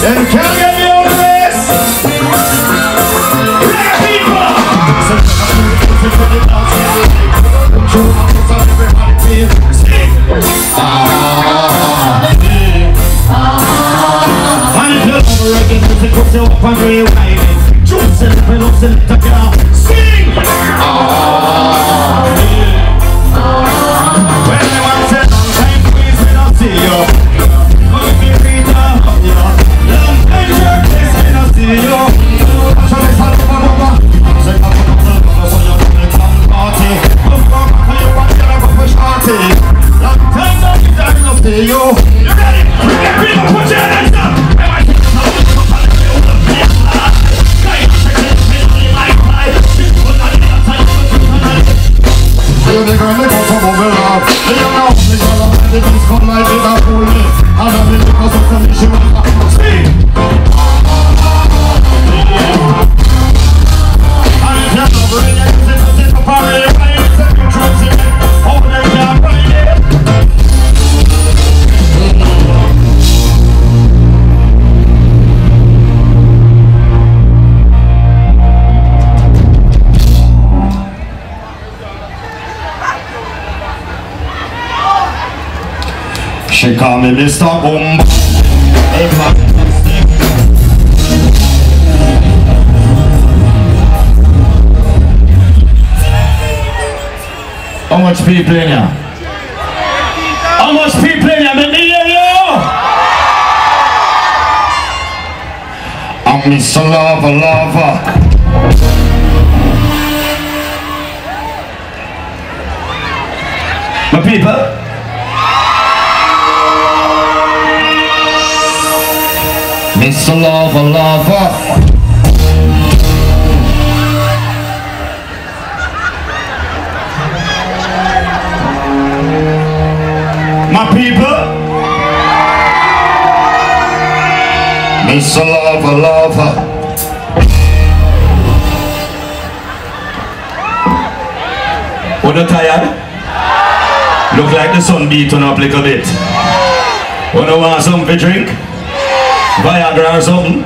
Then can't get me out of this. Black people. And if you're over again, music comes you up and rewinding. Juice and pillows and the girl. Sing. When I want to long time, please, we don't see you. Long time jerk, we don't see you. So let's have a bubble. Say, I'm going to so you're going to come party. Look for you want to have a push party. Long time, don't you dare not see you. You ready? Bring it, people, put your hands up. The girl they come from over love. They don't know the girl and the beast come like they don't fool me. And I'm in because of some issue with my speed. And if you're over it, you can sit up on it. It's a good truth in it. Over there, you're right there. She call me Mr. Boom. How much people in here? How much people in here? Let me hear you! I'm Mr. Lover. My people? Mr. Lover. My people. Mr. Lover. What are you tired? Look like the sun beating up a little bit. Wanna want something to drink? Viagra or something?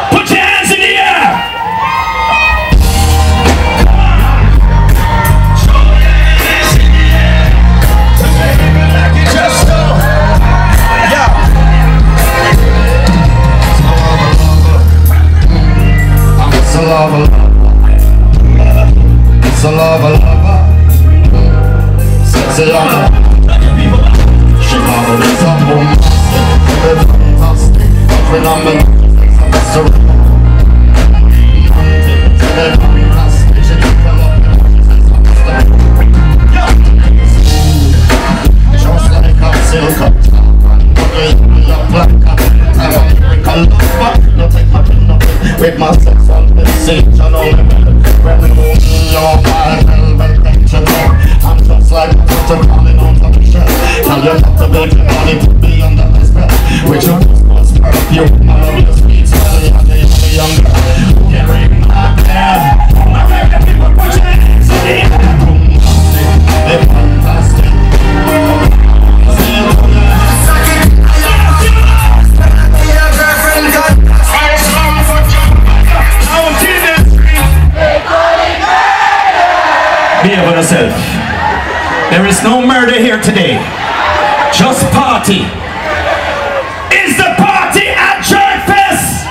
Put your hands in the air! Show your hands in the air. Baby, like you just know. Yeah. I'm Mr. Lover. Mr. Lover. Sexy lover. She called me some boom. When I'm in just like a silk with my sex on the stage and all I'm just like a picture calling on top of shell. Tell you not to make your money to be under the spell. With your you, I love your sweet smell, you're young girl. Get ring my hair. My favorite people put your hands in the air. They're fantastic. Behave with yourself. There is no murder here today. Just party. Is the party at Jerkfest?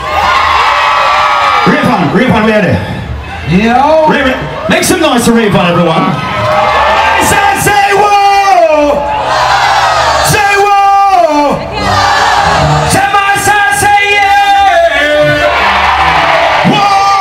Rayvon, where are they? Yo. Rayvon, make some noise for Rayvon, everyone. Say whoa! Say whoa! Say my son, say yeah! Whoa!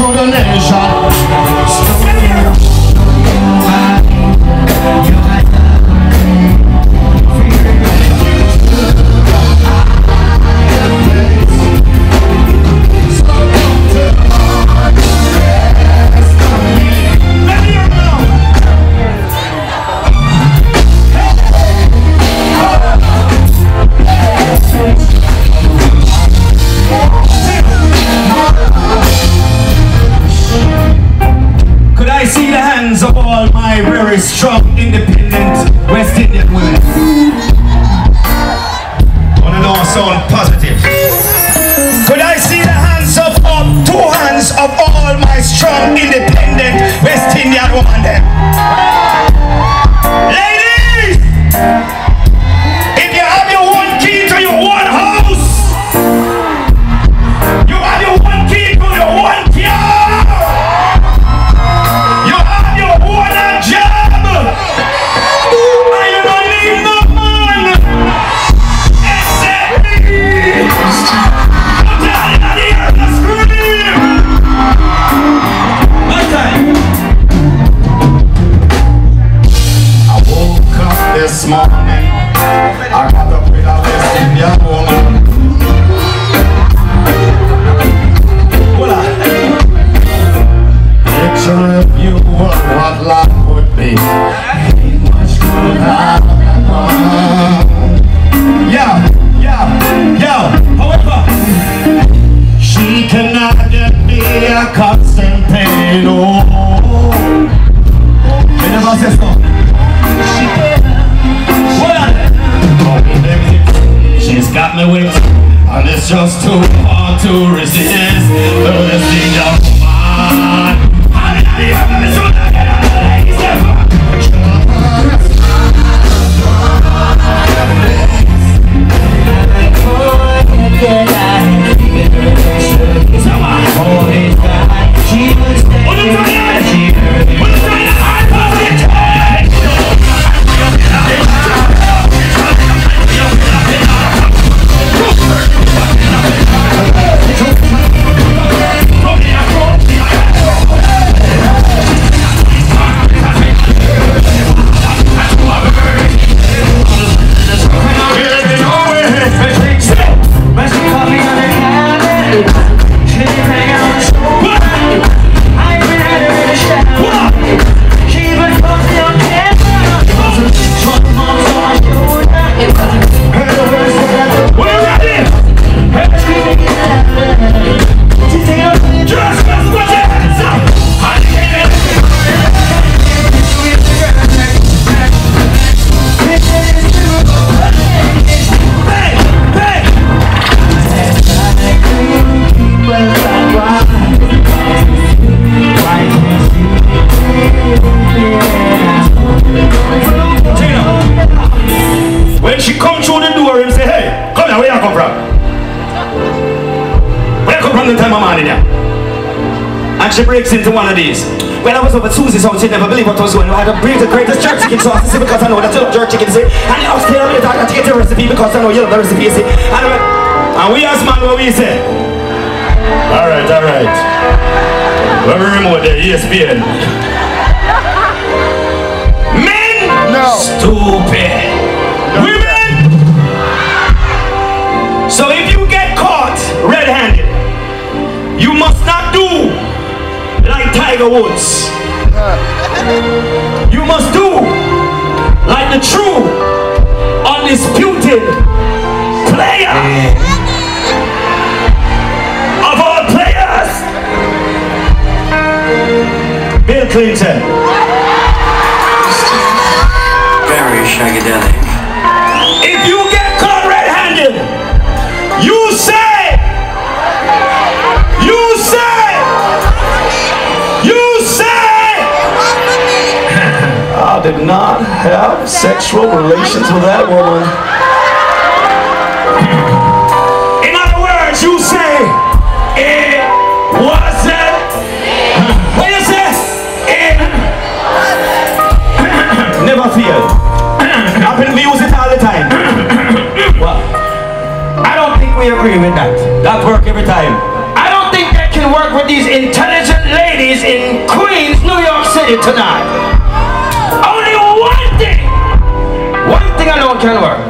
for the nation. Of all my very strong, independent West Indian women. Wanna know sound positive? Could I see the hands of all, two hands of all my strong, independent West Indian women then? Ladies! If you have your one key to your one house, you have your one key to your one car, this morning, I got up with a West Indian woman. Picture if you were what life would be. Ain't much good out however, she cannot get me a constant pain. Oh, you never say so. She can. She's got me with, and it's just too hard to resist. The West Indian woman. when she come through the door, him say, hey, come here, where you come from? Where you come from the time of morning here? And she breaks into one of these. When I was over at Susie's house, she never believed what was going on. I had to bring the greatest jerk chicken sauce, see, because I know that you love jerk chicken, see. And upstairs later, I got to get your recipe because I know you love the recipe, see. And we as man, what we say? Alright. Let me remote there, ESPN. Men! No! Stupid! No. Women! So if you get caught red-handed, you must not do like Tiger Woods. You must do like the true, undisputed player of all players, Bill Clinton. Very shagadelic. If you get caught red-handed, you say I did not have sexual relations with that woman. In other words, you say it wasn't. What you say? It never failed. I've been using it all the time. Well, I don't think we agree with that. That works every time. I don't think that can work with these intelligent it tonight. Only one thing alone can work.